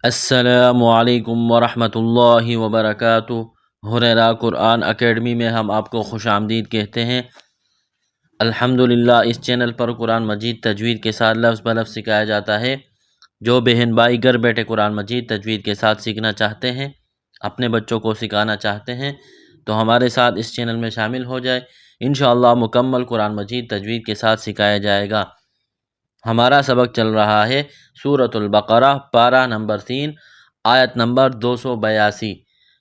السلام علیکم ورحمۃ اللہ وبرکاتہ۔ ہریرہ قرآن اکیڈمی میں ہم آپ کو خوش آمدید کہتے ہیں۔ الحمدللہ اس چینل پر قرآن مجید تجوید کے ساتھ لفظ بلفظ سکھایا جاتا ہے۔ جو بہن بھائی گھر بیٹھے قرآن مجید تجوید کے ساتھ سیکھنا چاہتے ہیں، اپنے بچوں کو سکھانا چاہتے ہیں، تو ہمارے ساتھ اس چینل میں شامل ہو جائے۔ انشاءاللہ مکمل قرآن مجید تجوید کے ساتھ سکھایا جائے گا۔ ہمارا سبق چل رہا ہے سورۃ البقرہ، پارہ نمبر 3، آیت نمبر 282۔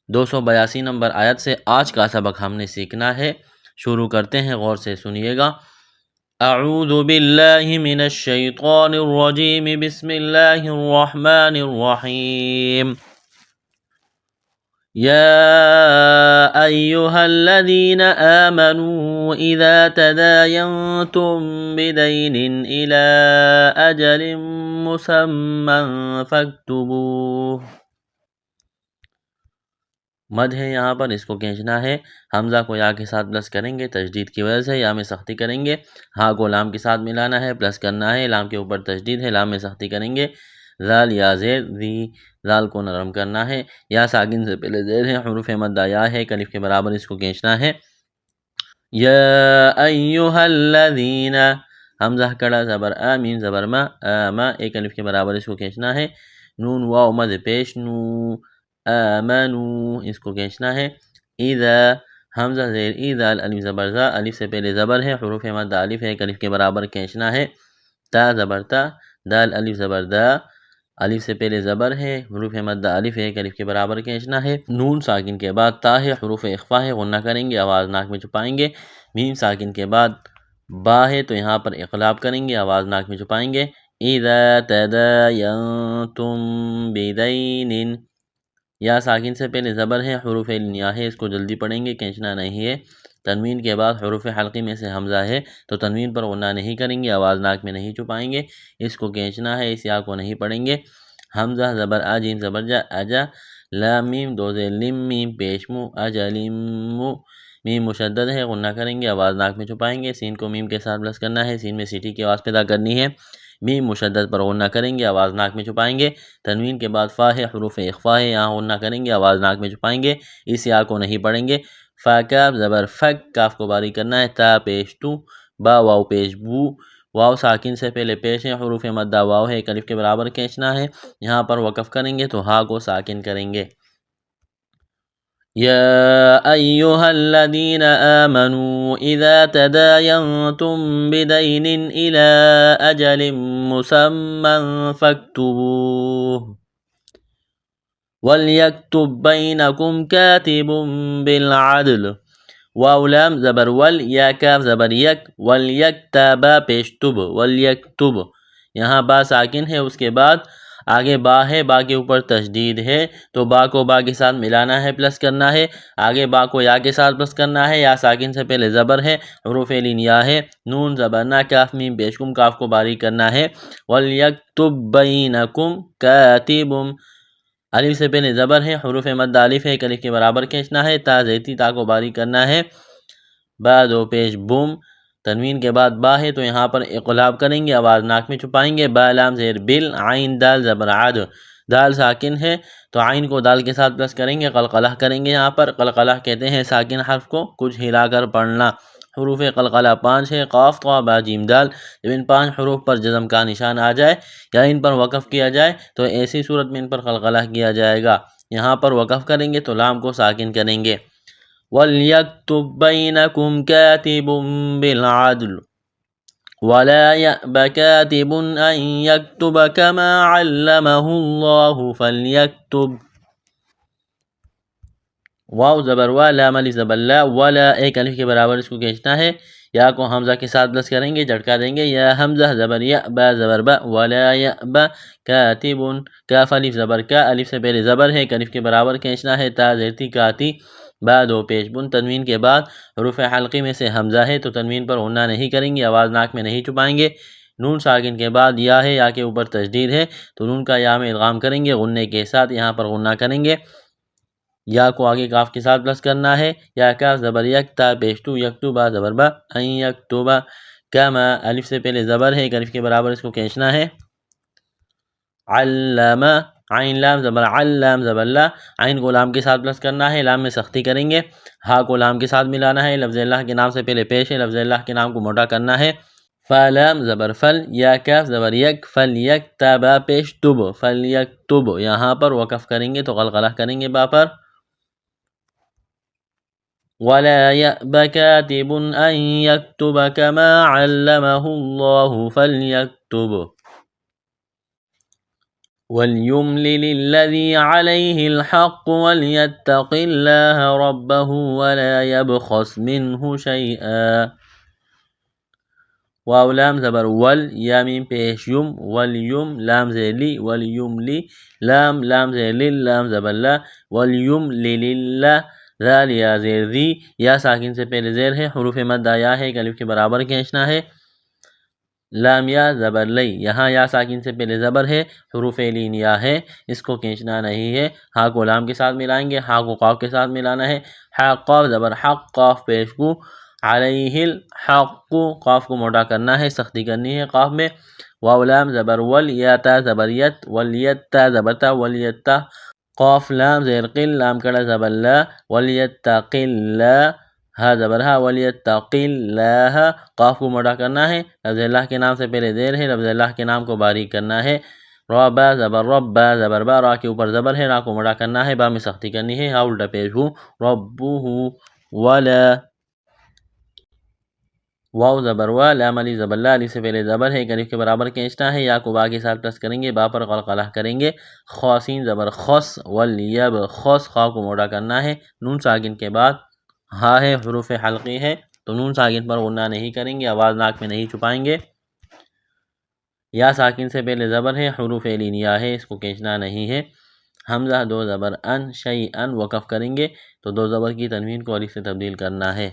282 نمبر آیت سے آج کا سبق ہم نے سیکھنا ہے۔ شروع کرتے ہیں، غور سے سنیے گا۔ اعوذ باللہ من الشیطان الرجیم، بسم اللہ الرحمن الرحیم۔ يا أيها الذين آمنوا إذا تداينتم بدين إلى أجل مسمى فاكتبوه۔ مد ہے یہاں پر، اس کو کھینچنا ہے۔ حمزہ کو یا کے ساتھ پلس کریں گے، تشدید کی وجہ سے یا میں سختی کریں گے۔ ہاں کو لام کے ساتھ ملانا ہے، پلس کرنا ہے، لام کے اوپر تشدید ہے، لام میں سختی کریں گے۔ ذال یا زیر ذی، ذال کو نرم کرنا ہے، یا ساکن سے پہلے زیر ہے، حروف مدہ یا ہے، الف کے برابر اس کو کھینچنا ہے۔ یا ایہا الذین، حمزہ کڑا زبر آ، میم زبر ما، آما، ایک الف کے برابر اس کو کھینچنا ہے۔ نون واو مد پیش نو، آمنو، اس کو کھینچنا ہے۔ اذا، حمزہ زیر اذا، الف زبر زا، الف سے پہلے زبر ہے، حروف مدہ الف ہے، ایک الف کے برابر کھینچنا ہے۔ تا زبر تا، دال الف زبر دا، الف سے پہلے زبر ہے، حروف مدہ الف ہے، ایک الف کے برابر کھینچنا ہے۔ نون ساکن کے بعد تا ہے، حروف اخفا ہے، غنہ کریں گے، آواز ناک میں چھپائیں گے۔ میم ساکن کے بعد با ہے تو یہاں پر اقلاب کریں گے، آواز ناک میں چھپائیں گے۔ اذا تداینتم بدین، یا ساکن سے پہلے زبر ہے، حروف لنیا ہے، اس کو جلدی پڑھیں گے، کھینچنا نہیں ہے۔ تنوین کے بعد حروف حلقی میں سے حمزہ ہے تو تنوین پر غنہ نہیں کریں گے، آواز ناک میں نہیں چھپائیں گے، اس کو کھینچنا ہے، اس یا کو نہیں پڑھیں گے۔ حمزہ زبر آ، جیم زبر جا، اجا، لام میم دو زیر لم، میم پیش مو، اجلم، میم مشدد ہے، غنہ کریں گے، آواز ناک میں چھپائیں گے۔ سین کو میم کے ساتھ پلس کرنا ہے، سین میں سیٹی کی آواز پیدا کرنی ہے، میم مشدد پر غنہ کریں گے، آواز ناک میں چھپائیں گے۔ تنوین کے بعد فا ہے، حروف اخفا ہے، یہاں غنہ کریں گے، آواز ناک میں چھپائیں گے، اس یا کو نہیں پڑھیں گے۔ فا کاف زبر فک، کاف کو باریک کرنا ہے، تا پیش تو، با واو پیش بو، واو ساکن سے پہلے پیش ہے، حروف مدہ واو ہے، ایک الف کے برابر کھینچنا ہے۔ یہاں پر وقف کریں گے تو ہا کو ساکن کریں گے۔ یا ایہا الذین آمنوا اذا تداینتم بدین الی اجل مسمى فاکتبوه وَلْيَكْتُبْ بَيْنَكُمْ كَاتِبٌ بِالْعَدْلِ۔ واو لام زبر ول، یا کاف زبر یک، وَلْيَكْتَبَ پیش تب، وَلْيَكْتُب، یہاں با ساکن ہے، اس کے بعد آگے با ہے، با کے اوپر تشدید ہے تو با کو با کے ساتھ ملانا ہے، پلس کرنا ہے۔ آگے با کو یا کے ساتھ پلس کرنا ہے، یا ساکن سے پہلے زبر ہے، حروف لینیا ہے، نون زبر نا، کاف میم پیش کم، کاف کو باریک کرنا ہے۔ وَلْيَكْتُبْ بَيْنَكُمْ كَاتِبٌ، الف سے پہلے زبر ہے، حروف مد الف ہے، ایک الف کے برابر کھینچنا ہے۔ تا زیتی، تا کو باریک کرنا ہے، با دو پیش بوم، تنوین کے بعد با ہے تو یہاں پر اقلاب کریں گے، آواز ناک میں چھپائیں گے۔ با لام زیر بل، عین دال زبر عاد، دال ساکن ہے تو عین کو دال کے ساتھ پلس کریں گے، قلقلہ کریں گے۔ یہاں پر قلقلہ کہتے ہیں ساکن حرف کو کچھ ہلا کر پڑھنا۔ حروف قلقلہ 5 ہے، قاف طا با جیم دال۔ جب ان 5 حروف پر جزم کا نشان آ جائے یا ان پر وقف کیا جائے تو ایسی صورت میں ان پر قلقلہ کیا جائے گا۔ یہاں پر وقف کریں گے تو لام کو ساکن کریں گے۔ وَلْيَكْتُبْ بَيْنَكُمْ كَاتِبٌ بِالْعَدْلِ وَلَا يَأْبَ كَاتِبٌ أَن يَكْتُبَ كَمَا عَلَّمَهُ اللَّهُ فَلْيَكْتُبْ، واو زبر وا، لام الف زبر لا، ولا ایک الف کے برابر اس کو کھینچنا ہے۔ یا کو حمزہ کے ساتھ پلس کریں گے، جھٹکا دیں گے، یا حمزہ زبر یا، با زبر با، ولا یأب کاتب، کاف الف زبر کا، الف سے پہلے زبر ہے، ایک الف کے برابر کھینچنا ہے۔ تا زیتی کاتی، با دو پیش بن، تنوین کے بعد حروف حلقی میں سے حمزہ ہے تو تنوین پر غنہ نہیں کریں گے، آواز ناک میں نہیں چھپائیں گے۔ نون ساکن کے بعد یا ہے، یا کے اوپر تشدید ہے تو نون کا یا میں ادغام کریں گے غنے کے ساتھ، یہاں پر غنہ کریں گے۔ یا کو آگے کاف کے ساتھ پلس کرنا ہے، یا کاف زبر یک، تا پیشتو، یکتو، با زبر با، این یکتوبا، کما، الف سے پہلے زبر ہے، ایک الف کے برابر اس کو کھینچنا ہے۔ علامہ، عین لام زبر عل لام زبر لا، عین کو لام کے ساتھ پلس کرنا ہے، لام میں سختی کریں گے، ہا کو لام کے ساتھ ملانا ہے، لفظ اللہ کے نام سے پہلے پیش ہے، لفظ اللہ کے نام کو موٹا کرنا ہے، فلام زبر فل، یا کاف زبر یک، فل یک، تا با پیش تب، فل یک تب، یہاں پر وقف کریں گے تو قلقلہ کریں گے با پر، ولا يأب كاتب أن يكتب كما علمه الله فليكتب، وليملل الذي عليه الحق وليتق الله ربه ولا يبخس منه شيئا، واو لام زبر ول، یا میم پیش یم، ولیم لام زیر لی، ولیم لی لام زیر لی، لام زبر لا، ولیم لی ذال یا زیر ذی، یا ساکن سے پہلے زیر ہے، حروف مد یا ہے، الف کے برابر کھینچنا ہے، لام یا زبر لی، یہاں یا ساکن سے پہلے زبر ہے، حروف لین یا ہے، اس کو کھینچنا نہیں ہے، ہا کو لام کے ساتھ ملائیں گے، ہا کو قاف کے ساتھ ملانا ہے، حا قاف زبر حق، قاف پیش کو، علیہ الحق، قاف کو موٹا کرنا ہے، سختی کرنی ہے قاف میں، واو لام زبر ول، یا تا زبر یت، ولیت تا زبر تا، ولیت تا، قاف لام زیر قل، لام کڑا زبر لا، ولیتق اللہ، ہا زبر ہا، ولیتق اللہ، قاف کو موٹا کرنا ہے، لفظ اللہ کے نام سے پہلے زیر ہے، لفظ اللہ کے نام کو باریک کرنا ہے، ربا زبر رب، با زبر با، را کے اوپر زبر ہے، را کو موٹا کرنا ہے، با میں سختی کرنی ہے، ہا الٹا پیش ہوں، ربہ ولا، واو زبر وا، لام علی زبر لا، علی سے پہلے زبر ہے، الف کے برابر کھینچنا ہے، یا کو با کے ساتھ پلس کریں گے، با پر قلقلہ کریں گے، خواسین زبر خس، ولیب خس، خا کو موٹا کرنا ہے، نون ساکن کے بعد ہا ہے، حروف حلقی ہے، تو نون ساکن پر غنہ نہیں کریں گے، آواز ناک میں نہیں چھپائیں گے، یا ساکن سے پہلے زبر ہے، حروف لینیا ہے، اس کو کھینچنا نہیں ہے، حمزہ دو زبر ان، شیء ان، وقف کریں گے تو دو زبر کی تنوین کو الف سے تبدیل کرنا ہے،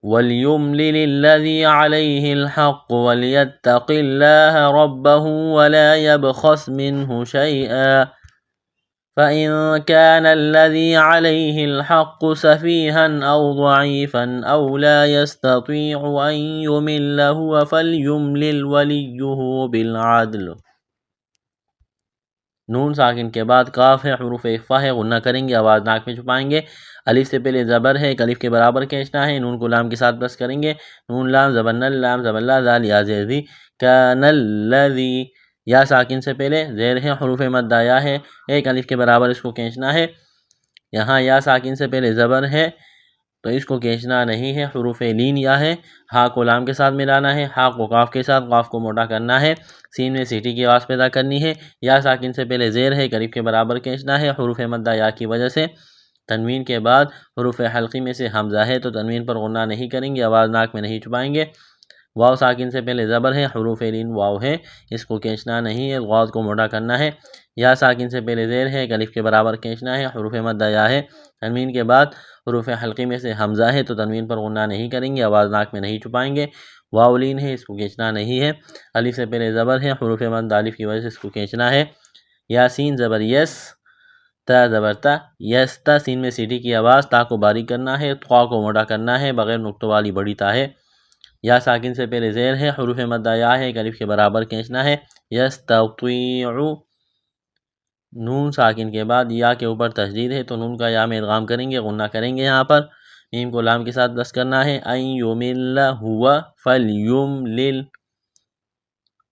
وَلْيُمْلِلِ الَّذِي عَلَيْهِ الْحَقُّ وَلْيَتَّقِ اللَّهَ رَبَّهُ وَلَا يَبْخَسْ مِنْهُ شَيْئًا، فَإِنْ كَانَ الَّذِي عَلَيْهِ الْحَقُّ سَفِيهًا أَوْ ضَعِيفًا أَوْ لَا يَسْتَطِيعُ أَنْ يُمِلَّ هُوَ فَلْيُمْلِلْ وَلِيُّهُ بِالْعَدْلِ، نون ساکن کے بعد کاف ہے، حروف اخفا ہے، غنہ کریں گے، آواز ناک میں چھپائیں گے، الف سے پہلے زبر ہے، الف کے برابر کھینچنا ہے، نون کو لام کے ساتھ پلس کریں گے، نون لام زبر نل، لام زبر لا، ذال یا زیر ذی، کان الذی، یا ساکن سے پہلے زیر ہے، حروف مد یا ہے، ایک الف کے برابر اس کو کھینچنا ہے، یہاں یا ساکن سے پہلے زبر ہے تو اس کو کھینچنا نہیں ہے، حروف لین یا ہے، ہا کو لام کے ساتھ ملانا ہے، ہا کو قاف کے ساتھ، قاف کو موٹا کرنا ہے، سین میں سیٹی کی آواز پیدا کرنی ہے، یا ساکن سے پہلے زیر ہے، الف کے برابر کھینچنا ہے، حروف مدہ یا کی وجہ سے، تنوین کے بعد حروف حلقی میں سے حمزہ ہے تو تنوین پر غنہ نہیں کریں گے، آواز ناک میں نہیں چھپائیں گے، واو ساکن سے پہلے زبر ہے، حروف لین واو ہے، اس کو کھینچنا نہیں ہے، غاز کو موٹا کرنا ہے، یا ساکن سے پہلے زیر ہے، الف کے برابر کھینچنا ہے، حروف مدہ یا ہے، تنوین کے بعد حروف حلقی میں سے حمزہ ہے تو تنوین پر غنہ نہیں کریں گے، آواز ناک میں نہیں چھپائیں گے، واو لین ہے، اس کو کھینچنا نہیں ہے، الف سے پہلے زبر ہے، حروف مد الف کی وجہ سے اس کو کھینچنا ہے، یاسین زبر یس، تا زبر تا، یس تا، سین میں سیٹی کی آواز، تا کو باریک کرنا ہے، طا کو موٹا کرنا ہے، بغیر نقطوں والی بڑی تا ہے، یا ساکن سے پہلے زیر ہے، حروف مد یا ہے، الف کے برابر کھینچنا ہے، یستطیع، نون ساکن کے بعد یا کے اوپر تشدید ہے تو نون کا یا میں ادغام کریں گے، غنہ کریں گے، یہاں پر میم کو لام کے ساتھ بس کرنا ہے، ان یمل ہوا فلیملل،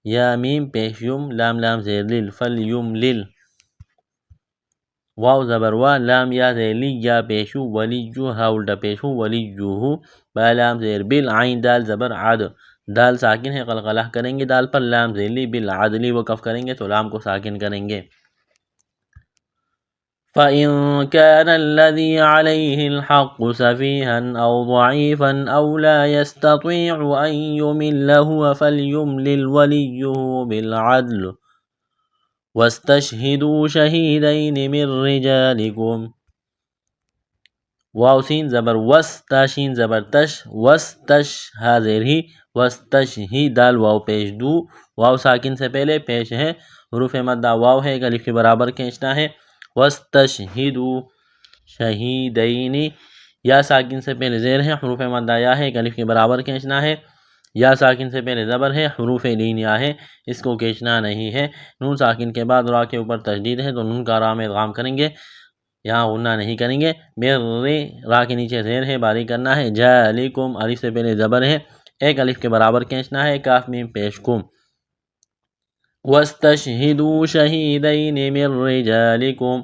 یا میم پیش یم، لام لام زیر لل، فلیملل، واو زبر وا، لام یا زیر لی، یا پیشو، ولیجو، ہا الٹا پیشو، ولیجوہو، با لام زیر بل، عین دال زبر عد، دال ساکن ہے، قلقلہ کریں گے دال پر، لام زیر لی، بالعدلی وقف کریں گے تو لام کو ساکن کریں گے، فَإِنْ كَانَ الَّذِي عَلَيْهِ الْحَقُّ سَفِيهًا أَوْ ضَعِيفًا أَوْ لَا يَسْتَطِيعُ أَنْ يُمِلَّ هُوَ فَلْيُمْلِلْ وَلِيُّهُ بِالْعَدْلِ وَاسْتَشْهِدُوا شَهِيدَيْنِ مِنْ رِجَالِكُمْ، واو سین زبر وس، تا شین زبر تش، وستش، ہا زیر ہی، وستش ہی، دال واو پیش دو، واو ساکن سے پہلے پیش ہے، حروف مدہ واو ہے، الف کے برابر کھینچنا ہے، وَاسْتَشْهِدُوا شَهِيدَيْنِ، یا ساکن سے پہلے زیر ہے، حروف مدہ یا ہے، الف کے برابر کھینچنا ہے، یا ساکن سے پہلے زبر ہے، حروف لینیا ہے، اس کو کھینچنا نہیں ہے۔ نون ساکن کے بعد را کے اوپر تشدید ہے تو نون کا را میں ادغام کریں گے، یہاں غنہ نہیں کریں گے۔ را کے نیچے زیر ہے، باریک کرنا ہے۔ جالکم الف سے پہلے زبر ہے، ایک الف کے برابر کھینچنا ہے، کاف میم پیش کم۔ وَاسْتَشْهِدُوا شَهِيدَيْنِ مِن رِّجَالِكُمْ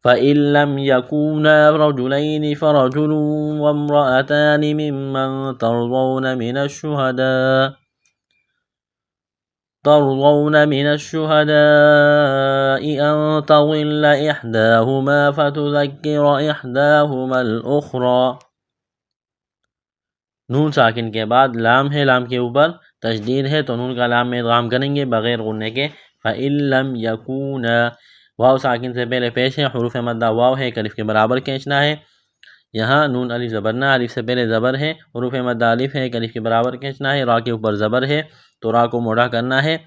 فَإِن لَّمْ يَكُونَا رَجُلَيْنِ فَرَجُلٌ وَامْرَأَتَانِ مِمَّن ترضون من الشهداء أن تضل إحداهما فتذكر إحداهما الأخرى۔ نون ساکن کے بعد لام ہے، لام کے اوپر تشدید ہے تو نون کا لام میں ادغام کریں گے بغیر غننے کے۔ فَإِن لَّمْ يَكُونَا، واو ساکن سے پہلے پیش ہے، حروف مدہ واو ہے، ایک الف کے برابر کھینچنا ہے۔ یہاں نون الف زبرنا، الف سے پہلے زبر ہے، حروف مدہ الف ہے، ایک الف کے برابر کھینچنا ہے۔ را کے اوپر زبر ہے تو را کو موڑا کرنا ہے۔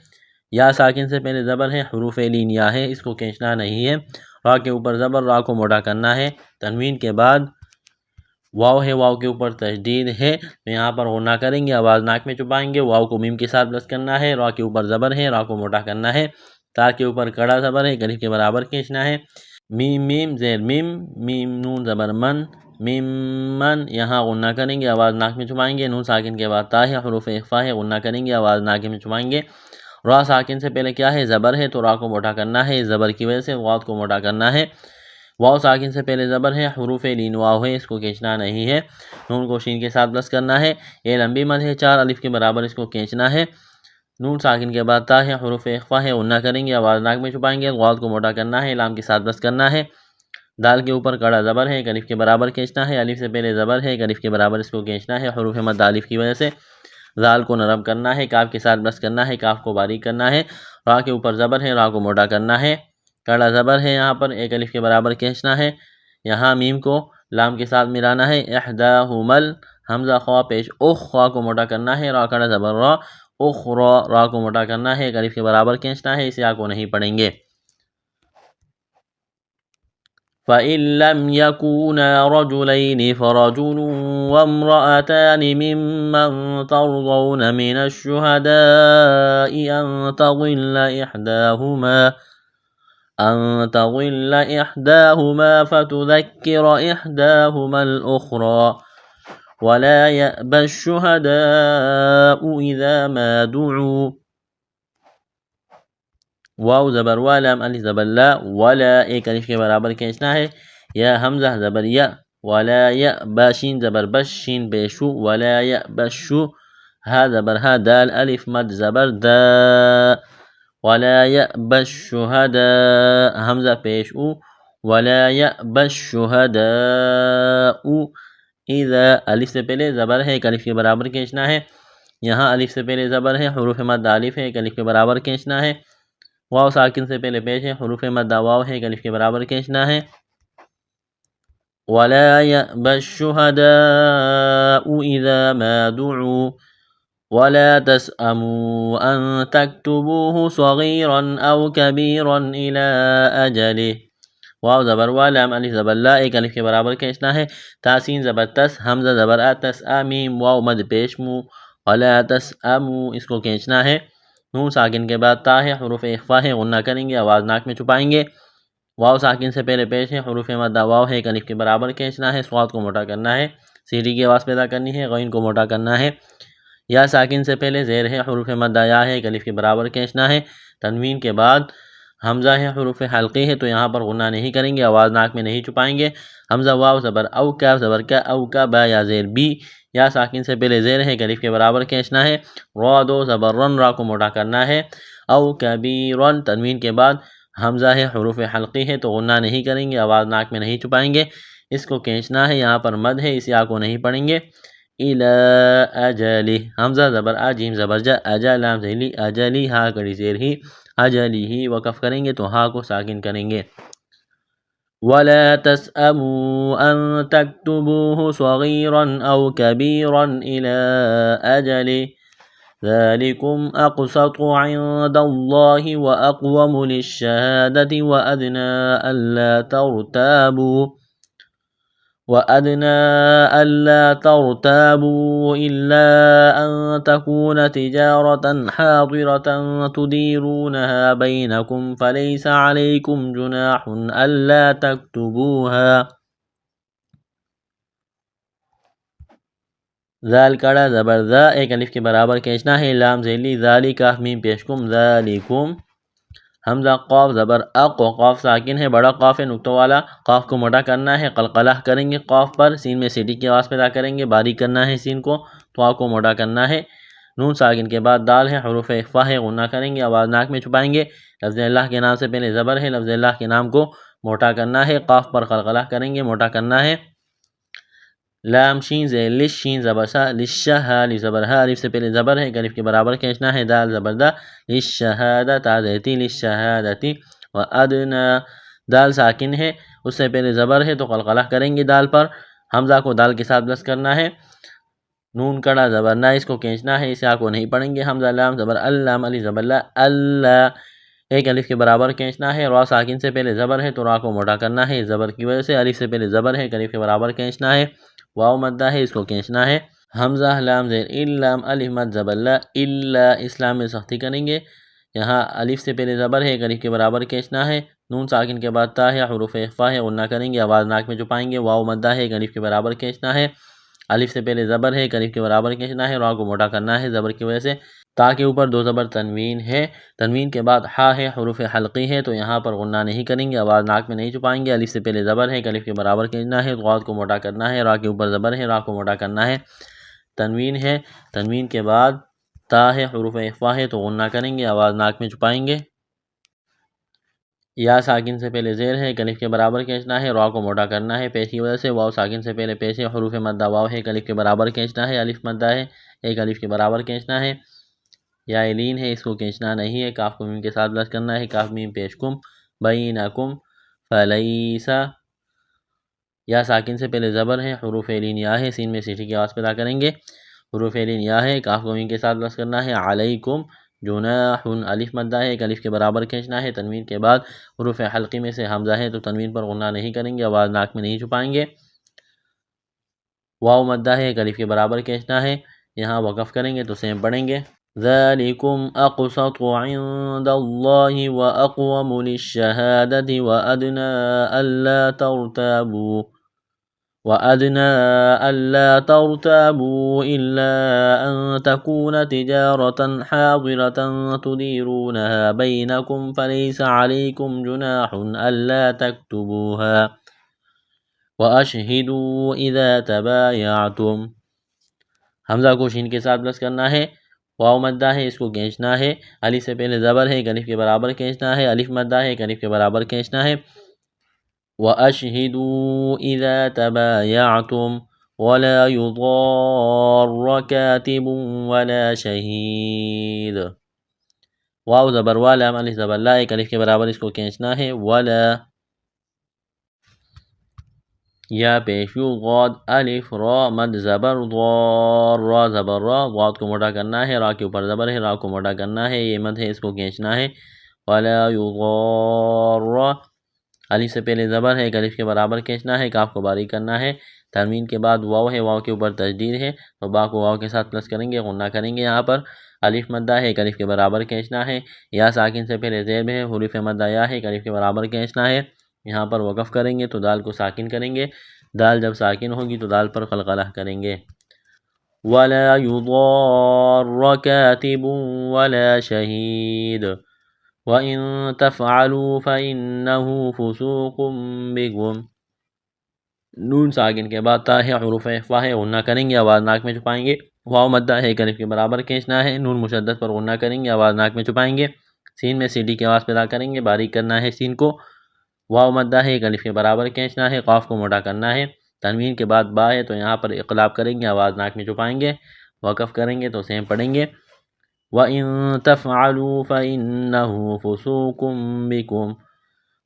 یا ساکن سے پہلے زبر ہے، حروف لینیا ہے، اس کو کھینچنا نہیں ہے۔ را کے اوپر زبر، را کو موڑا کرنا ہے۔ تنوین کے بعد واو ہے، واو کے اوپر تشدید ہے تو یہاں پر غنہ کریں گے، آواز ناک میں چبائیں گے۔ واو کو میم کے ساتھ بلند کرنا ہے، را کے اوپر زبر ہے، را کو موٹا کرنا ہے۔ تا کے اوپر کڑا زبر ہے، ایک الف کے برابر کھینچنا ہے۔ میم میم زیر میم، میم نون زبر من، میم من، یہاں غنہ کریں گے، آواز ناک میں چبائیں گے۔ نون ساکن کے بعد تا ہے، حروف اخفا ہے، غنہ کریں گے، آواز ناک میں چبائیں گے۔ را ساکن سے پہلے کیا ہے؟ زبر ہے تو را کو موٹا کرنا ہے، زبر کی وجہ سے غاد کو موٹا کرنا ہے۔ واو ساکن سے پہلے زبر ہے، حروف لین واو ہے، اس کو کھینچنا نہیں ہے۔ نون کو شین کے ساتھ بلند کرنا ہے۔ یہ لمبی مد ہے، 4 الف کے برابر، اس کو کھینچنا ہے۔ نون ساکن کے بعد تا ہے، حروف اخفا ہے، غنہ کریں گے، آواز ناک میں چھپائیں گے، غاد کو موٹا کرنا ہے، لام کے ساتھ بلند کرنا ہے۔ دال کے اوپر کڑا زبر ہے، ایک الف کے برابر کھینچنا ہے، الف سے پہلے زبر ہے، ایک الف کے برابر، اس کو کھینچنا ہے، حروف مد الف کی وجہ سے۔ زال کو نرم کرنا ہے، کاف کے ساتھ بلند کرنا ہے، کاف کو باریک کرنا ہے۔ را کے اوپر زبر ہے، را کو موٹا کرنا ہے، کڑا زبر ہے، یہاں پر ایک الف کے برابر کھینچنا ہے۔ یہاں میم کو لام کے ساتھ ملانا ہے۔ احداہمل، حمزہ خوا پیش اخ، خوا کو موٹا کرنا ہے، را کڑا زبر را، اخرا، را کو موٹا کرنا ہے، ایک الف کے برابر کھینچنا ہے، اسے کو نہیں پڑھیں گے۔ فَإِن لَّمْ يَكُونَا رَجُلَيْنِ فَرَجُلٌ وَامْرَأَتَانِ مِمَّن تَرْضَوْنَ مِنَ الشُّهَدَاءِ أَن تَضِلَّ إِحْدَاهُمَا فَتُذَكِّرَ إِحْدَاهُمَا الْأُخْرَى وَلَا يَأْبَ الشُّهَدَاءُ إِذَا مَا دُعُوا۔ واو زبر وا، لام الف زبر لا، ولا ایک الف کے برابر کھینچنا ہے۔ یا حمزہ زبر یا، ولا یأبا شین زبر بش، شین بیشو، ولا یأبشو۔ ہا زبر ہا، دال الف مد زبر دا، ولا یأبا الشهداء، حمزہ پیش او، ولا یأبا الشهداء اذا، الف سے پہلے زبر ہے، ایک الف کے برابر کھینچنا ہے۔ یہاں الف سے پہلے زبر ہے، حروف مد الف ہے، ایک الف کے برابر کھینچنا ہے۔ واو ساکن سے پہلے پیش ہے، حروف مد واو ہے، ایک الف کے برابر کھینچنا ہے۔ ولا يأبى الشهداء إذا ما دعوا ولا تسأموا أن تكتبوه صغيرا أو كبيرا إلى أجله۔ واو زبر وا، لام الف زبر لا، ایک الف کے برابر کھینچنا ہے۔ تاسین زبر تس، حمزہ زبر ا، تس میم، واو مد پیش مو، ولا تسأموا، اس کو کھینچنا ہے۔ نون ساکن کے بعد تا ہے، حروف اخفا ہے، غنہ کریں گے، آواز ناک میں چھپائیں گے۔ واو ساکن سے پہلے پیش ہے، حروف مدہ واو ہے، ایک الف کے برابر کھینچنا ہے، صاد کو موٹا کرنا ہے، سیڑھی کی آواز پیدا کرنی ہے، غین کو موٹا کرنا ہے۔ یا ساکن سے پہلے زیر ہے، حروف مدہ یا ہے، ایک الف کے برابر کھینچنا ہے۔ تنوین کے بعد حمزہ ہے، حروف حلقی ہے تو یہاں پر غنہ نہیں کریں گے، آواز ناک میں نہیں چھپائیں گے۔ حمزہ واو زبر او، کاف زبر کا، او کا، با یا زیر بی۔ یا ساکن سے پہلے زیر ہے، ایک الف کے برابر کھینچنا ہے۔ را دو زبر رن، را کو موٹا کرنا ہے۔ او کبیرن، تنوین کے بعد حمزہ ہے، حروف حلقی ہے تو غنہ نہیں کریں گے، آواز ناک میں نہیں چھپائیں گے، اس کو کھینچنا ہے۔ یہاں پر مد ہے، اس یا کو نہیں پڑھیں گے۔ الی اجلی، حمزہ زبر ا، جیم زبر جا، اجا لام ذیلی، اجلی، ہا کڑی زیر ہی، اجلی ہی، وقف کریں گے تو ہا کو ساکن کریں گے۔ ولا تسأموا أن تكتبوه صغيرا أو كبيرا إلى أجله ذلكم أقسط عند الله وأقوم للشهادة وأدنى ألا ترتابوا وَأَدْنَى أَلَّا تَرْتَابُوا إِلَّا أَن تَكُونَ تِجَارَةً حَاضِرَةً تُدِيرُونَهَا بَيْنَكُمْ فَلَيْسَ عَلَيْكُمْ جُنَاحٌ أَلَّا تَكْتُبُوهَا. ذال کڑا زبر ذا ایک الف کے برابر کھینچنا ہے، لام ذیلی ذالی کاف میم پیشکم ذالکم. حمزہ قاف زبر اق و قاف ساکن ہے، بڑا قاف ہے نقطوں والا، قاف کو موٹا کرنا ہے، قلقلہ کریں گے قاف پر، سین میں سیٹی کی آواز پیدا کریں گے، باریک کرنا ہے سین کو، تو آپ کو موٹا کرنا ہے. نون ساکن کے بعد دال ہے، حروف اخفا ہے، غنہ کریں گے، آواز ناک میں چھپائیں گے. لفظ اللہ کے نام سے پہلے زبر ہے، لفظ اللہ کے نام کو موٹا کرنا ہے، قاف پر قلقلہ کریں گے، موٹا کرنا ہے. لام شین لش شین زبر سا لشہ الف زبر ہا، الف سے پہلے زبر ہے، الف کے برابر کھینچنا ہے، دال زبر دا لشہادہ تا زیتی لشہادتی. وَأَدْنَى دال ساکن ہے، اس سے پہلے زبر ہے تو قلقلہ کریں گے دال پر، حمزہ کو دال کے ساتھ بلس کرنا ہے. نون کڑا زبر نہ، اس کو کھینچنا ہے، اس کو نہیں پڑھیں گے. حمزہ لام زبر اللام الف زبر لا اللہ، ایک الف کے برابر کھینچنا ہے، را ساکن سے پہلے زبر ہے تو را کو موٹا کرنا ہے، زبر کی وجہ سے الف سے پہلے زبر ہے، الف کے برابر کھینچنا ہے. واو مدہ ہے، اس کو کھینچنا ہے. حمزہ لام زیر اللام الف مد زبر لا الا، اسلام میں سختی کریں گے، یہاں الف سے پہلے زبر ہے، الف کے برابر کھینچنا ہے. نون ساکن کے بعد تا ہے، حروف اخفا ہے، غنہ کریں گے، آواز ناک میں چھپائیں گے. واو مدہ ہے، الف کے برابر کھینچنا ہے، الف سے پہلے زبر ہے، الف کے برابر کھینچنا ہے، را کو موٹا کرنا ہے زبر کی وجہ سے. تا کے اوپر دو زبر تنوین ہے، تنوین کے بعد ہا ہے، حروف حلقی ہے، تو یہاں پر غنہ نہیں کریں گے، آواز ناک میں نہیں چھپائیں گے. الف سے پہلے زبر ہے، الف کے برابر کھینچنا ہے، غاد کو موٹا کرنا ہے، را کے اوپر زبر ہے، را کو موٹا کرنا ہے. تنوین ہے، تنوین کے بعد تا ہے، حروف اخفا ہے، تو غنہ کریں گے، آواز ناک میں چھپائیں گے. یا ساکن سے پہلے زیر ہے، الف کے برابر کھینچنا ہے، را کو موٹا کرنا ہے پیش کی وجہ سے. واو ساکن سے پہلے پیش ہے، حروف مدہ واو ہے، الف کے برابر کھینچنا ہے، الف مدہ ہے، ایک الف کے برابر کھینچنا ہے. یا ایلین ہے، اس کو کھینچنا نہیں ہے، کاف کو میم کے ساتھ بلس کرنا ہے، کاف میم پیش کم بینکم فلیسا. یا ساکن سے پہلے زبر ہے، حروف ایلین یا ہے، سین میں سیٹی کی آواز پیدا کریں گے، حروف ایلین یا ہے، کاف کو میم کے ساتھ بلس کرنا ہے. علیکم جناح الف مدہ ہے، ایک الف کے برابر کھینچنا ہے. تنوین کے بعد حروف حلقی میں سے حمزہ ہے تو تنوین پر غنہ نہیں کریں گے، آواز ناک میں نہیں چھپائیں گے. واو مدہ ہے، ایک الف کے برابر کھینچنا ہے، یہاں وقف کریں گے تو سیم پڑھیں گے. ذَلِكُمْ أَقْسَطُ عِندَ اللَّهِ وَأَقْوَمُ لِلشَّهَادَةِ وَأَدْنَى أَلَّا تَرْتَابُوا إِلَّا أَن تَكُونَ تِجَارَةً حَاضِرَةً تُدِيرُونَهَا بَيْنَكُمْ فَلَيْسَ عَلَيْكُمْ جُنَاحٌ أَلَّا تَكْتُبُوهَا وَأَشْهِدُوا إِذَا تَبَايَعْتُمْ. حمزہ کو شین کے ساتھ بلس کرنا ہے، واو مدہ ہے، اس کو کھینچنا ہے، الف سے پہلے زبر ہے، الف کے برابر کھینچنا ہے، الف مدہ ہے، الف کے برابر کھینچنا ہے. وَأَشْهِدُوا إِذَا تَبَايَعْتُمْ وَلَا يُضَارَّ كَاتِبٌ وَلَا شَهِيدٌ. واو زبر والا الف زبر لا، ایک الف کے برابر اس کو کھینچنا ہے. ولا یا پیشو غاد الف را مد زبر ضار، را زبر را، غاد کو موٹا کرنا ہے، را کے اوپر زبر ہے، را کو موٹا کرنا ہے، یہ مد ہے، اس کو کھینچنا ہے. ولا یضار، الف سے پہلے زبر ہے، ایک الف کے برابر کھینچنا ہے، کاف کو باریک کرنا ہے. تنوین کے بعد واو ہے، واو کے اوپر تشدید ہے تو با کو واو کے ساتھ پلس کریں گے، غنہ کریں گے. یہاں پر الف مدہ ہے، ایک الف کے برابر کھینچنا ہے. یا ساکن سے پہلے زیر ہے، حروف مدہ یا ہے، ایک الف کے برابر کھینچنا ہے. یہاں پر وقف کریں گے تو دال کو ساکن کریں گے، دال جب ساکن ہوگی تو دال پر قلقلہ کریں گے. وَلَا يُضَارَّ كَاتِبٌ وَلَا شَهِيدٌ وَإِن تَفْعَلُوا فَإِنَّهُ فُسُوقٌ بِكُمْ. نون ساکن کے بعد تا ہے، حروف اخفا ہے، غنہ کریں گے، آواز ناک میں چھپائیں گے. واو مدہ ہے، ایک الف کے برابر کھینچنا ہے، نون مشدد پر غنہ کریں گے، آواز ناک میں چھپائیں گے. سین میں سیٹی کی آواز پیدا کریں گے، باریک کرنا ہے سین کو. واو مدہ ہے، ایک الف کے برابر کھینچنا ہے، قاف کو موٹا کرنا ہے. تنوین کے بعد با ہے تو یہاں پر اقلاب کریں گے، آواز ناک میں چھپائیں گے، وقف کریں گے تو سیم پڑھیں گے. وَإِن تَفْعَلُوا فَإِنَّهُ فُسُوقٌ بِكُمْ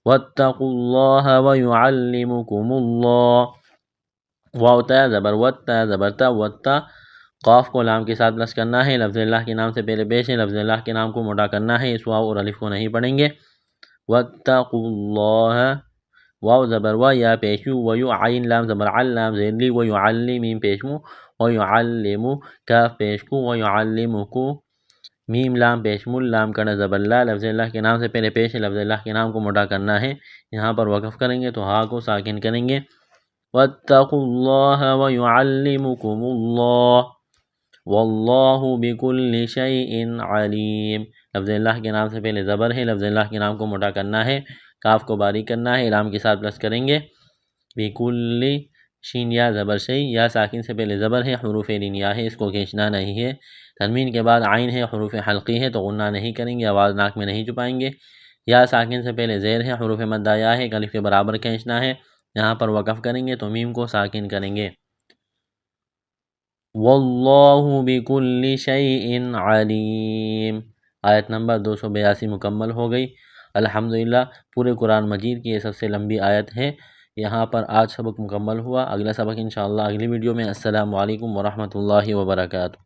وَاتَّقُوا اللَّهَ وَيُعَلِّمُكُمُ اللَّهُ. واو تا زبر وتا زبر تا وتا، قاف کو لام کے ساتھ پلس کرنا ہے، لفظ اللہ کے نام سے پہلے پیش ہے، لفظ اللہ کے نام کو موٹا کرنا ہے، اس واو اور الف کو نہیں پڑھیں گے. وَاتَّقُوا اللَّهَ واو زبر و یا پیشو ویو عین لام زبر عل لام زیر لی ویعلی میم پیشمو ویعلمو کاف پیشکو ویعلمکو میم لام پیشمل لام کرنا زبر لا لفظ اللہ کے نام سے پہلے پیش ہے، لفظ اللہ کے نام کو موٹا کرنا ہے، یہاں پر وقف کریں گے تو ہا کو ساکن کریں گے۔ واتقوا اللہ ویعلمکم اللہ واللہ بکل شیء علیم، لفظ اللہ کے نام سے پہلے زبر ہے، لفظ اللہ کے نام کو موٹا کرنا ہے، کاف کو باریک کرنا ہے، لام کے ساتھ پلس کریں گے۔ بکل شین یا زبر شی، یا ساکن سے پہلے زبر ہے، حروف لینیا ہے، اس کو کھینچنا نہیں ہے۔ تنوین کے بعد عین ہے، حروف حلقی ہے تو غنہ نہیں کریں گے، آواز ناک میں نہیں چھپائیں گے۔ یا ساکن سے پہلے زیر ہے، حروف مدہ یا ہے، الف کے برابر کھینچنا ہے، یہاں پر وقف کریں گے تو میم کو ساکن کریں گے۔ واللہ بکل شیء علیم، آیت نمبر 282 مکمل ہو گئی۔ الحمدللہ پورے قرآن مجید کی یہ سب سے لمبی آیت ہے۔ یہاں پر آج سبق مکمل ہوا، اگلا سبق انشاءاللہ اگلی ویڈیو میں۔ السلام علیکم ورحمۃ اللہ وبرکاتہ۔